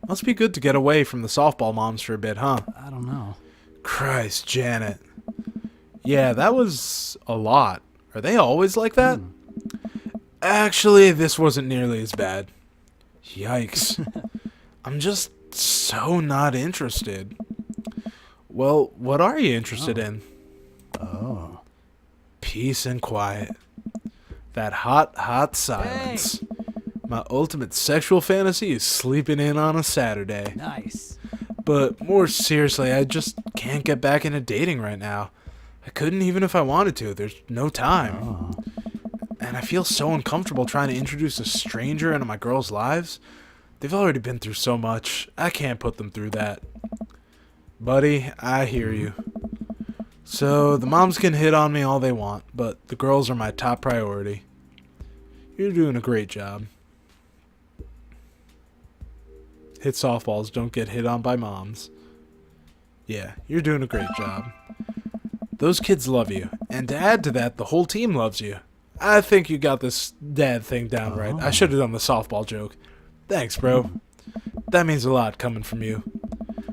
Must be good to get away from the softball moms for a bit, huh? I don't know. Christ, Janet. Yeah, that was a lot. Are they always like that? Actually, this wasn't nearly as bad. Yikes. I'm just so not interested. Well, what are you interested in? Oh. Peace and quiet. That hot, hot silence. Hey. My ultimate sexual fantasy is sleeping in on a Saturday. Nice. But more seriously, I just can't get back into dating right now. I couldn't even if I wanted to. There's no time. Oh. And I feel so uncomfortable trying to introduce a stranger into my girls' lives. They've already been through so much. I can't put them through that. Buddy, I hear you. So, the moms can hit on me all they want, but the girls are my top priority. You're doing a great job. Hit softballs don't get hit on by moms. Yeah, you're doing a great job. Those kids love you, and to add to that, the whole team loves you. I think you got this dad thing down right. I should have done the softball joke. Thanks, bro. That means a lot coming from you.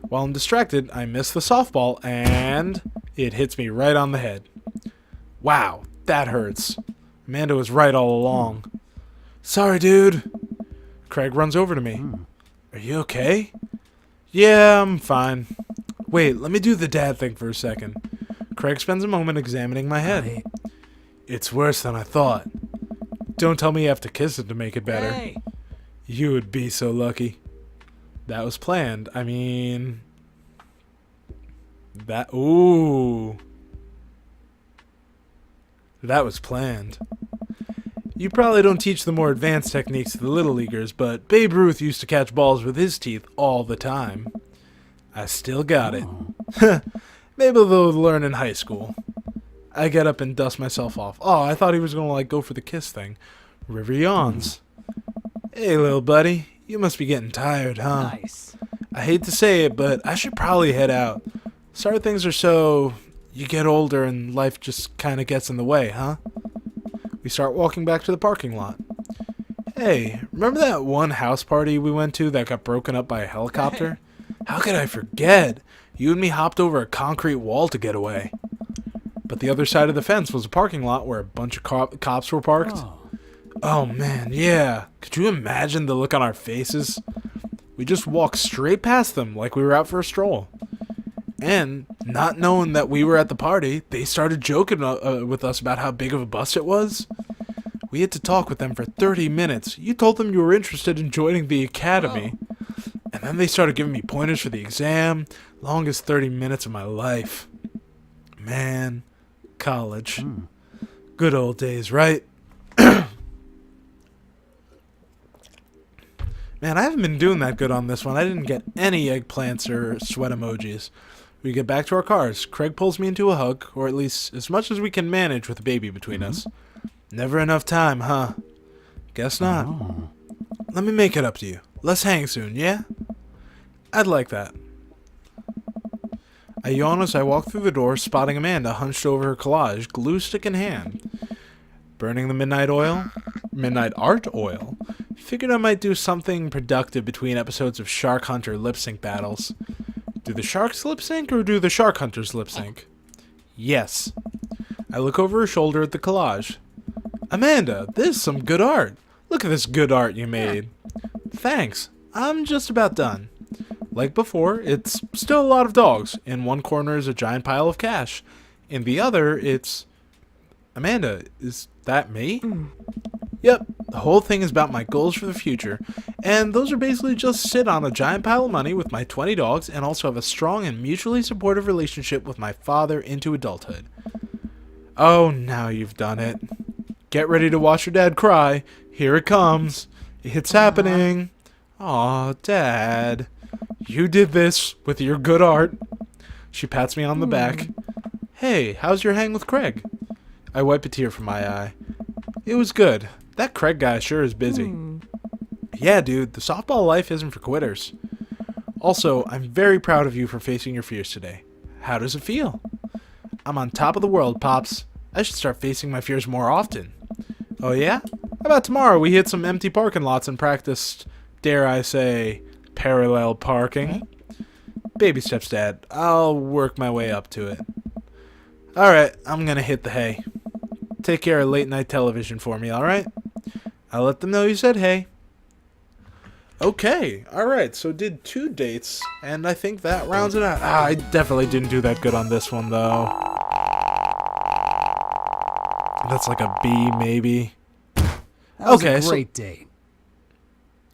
While I'm distracted, I miss the softball, and it hits me right on the head. Wow, that hurts. Amanda was right all along. Sorry, dude. Craig runs over to me. Are you okay? Yeah, I'm fine. Wait, let me do the dad thing for a second. Craig spends a moment examining my head. It's worse than I thought. Don't tell me you have to kiss it to make it better. Hey. You would be so lucky. That was planned. I mean... Ooh. That was planned. You probably don't teach the more advanced techniques to the little leaguers, but Babe Ruth used to catch balls with his teeth all the time. I still got it. Maybe they'll learn in high school. I get up and dust myself off. Oh, I thought he was gonna go for the kiss thing. River yawns. Hey, little buddy. You must be getting tired, huh? Nice. I hate to say it, but I should probably head out. Sorry things are so... You get older and life just kind of gets in the way, huh? We start walking back to the parking lot. Hey, remember that one house party we went to that got broken up by a helicopter? How could I forget? You and me hopped over a concrete wall to get away. But the other side of the fence was a parking lot where a bunch of cops were parked. Oh man, yeah. Could you imagine the look on our faces? We just walked straight past them like we were out for a stroll. And, not knowing that we were at the party, they started joking with us about how big of a bust it was. We had to talk with them for 30 minutes. You told them you were interested in joining the academy. And then they started giving me pointers for the exam. Longest 30 minutes of my life. Man, college. Good old days, right? Man, I haven't been doing that good on this one. I didn't get any eggplants or sweat emojis. We get back to our cars. Craig pulls me into a hug, or at least as much as we can manage with a baby between us. Never enough time, huh? Guess not. Oh. Let me make it up to you. Let's hang soon, yeah? I'd like that. I yawn as I walk through the door, spotting Amanda hunched over her collage, glue stick in hand. Burning the midnight art oil. Figured I might do something productive between episodes of Shark Hunter lip sync battles. Do the sharks lip sync or do the shark hunters lip sync? Yes. I look over her shoulder at the collage. Amanda, this is some good art. Look at this good art you made. Thanks. I'm just about done. Like before, it's still a lot of dogs. In one corner is a giant pile of cash. In the other, it's... Amanda, is that me? Yep, the whole thing is about my goals for the future. And those are basically just sit on a giant pile of money with my 20 dogs and also have a strong and mutually supportive relationship with my father into adulthood. Oh, now you've done it. Get ready to watch your dad cry. Here it comes. It's happening. Aw, Dad. You did this with your good art. She pats me on the back. Hey, how's your hang with Craig? I wipe a tear from my eye. It was good. That Craig guy sure is busy. Yeah, dude, the softball life isn't for quitters. Also, I'm very proud of you for facing your fears today. How does it feel? I'm on top of the world, Pops. I should start facing my fears more often. Oh yeah? How about tomorrow we hit some empty parking lots and practiced, dare I say, parallel parking? Baby steps, Dad. I'll work my way up to it. Alright, I'm gonna hit the hay. Take care of late night television for me, alright? I'll let them know you said hey. Okay, alright, so did 2 dates, and I think that rounds it out. I definitely didn't do that good on this one, though. That's like a B, maybe. That was Okay, a great date.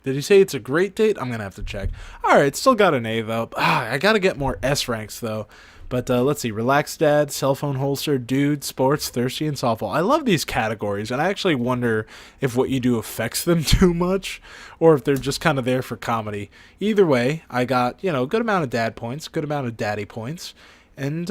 Did he say it's a great date? I'm gonna have to check. Alright, still got an A, though. I gotta get more S ranks, though. But let's see. Relaxed Dad, Cell Phone Holster, Dude, Sports, Thirsty, and Softball. I love these categories, and I actually wonder if what you do affects them too much, or if they're just kind of there for comedy. Either way, I got, good amount of dad points, good amount of daddy points, and,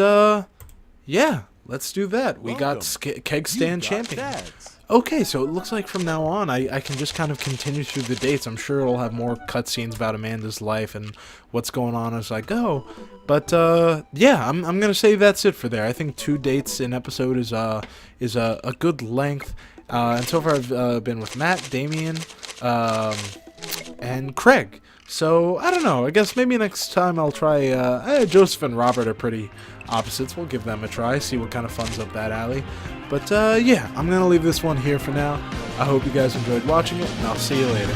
yeah, let's do that. We got Keg Stand Champion. Dads. Okay, so it looks like from now on, I can just kind of continue through the dates. I'm sure it'll have more cutscenes about Amanda's life and what's going on as I go. But yeah, I'm gonna say that's it for there. I think 2 dates in episode is a good length. And so far I've been with Matt, Damien, and Craig. So I don't know. I guess maybe next time I'll try. Joseph and Robert are pretty opposites. We'll give them a try. See what kind of fun's up that alley. But yeah, I'm gonna leave this one here for now. I hope you guys enjoyed watching it, and I'll see you later.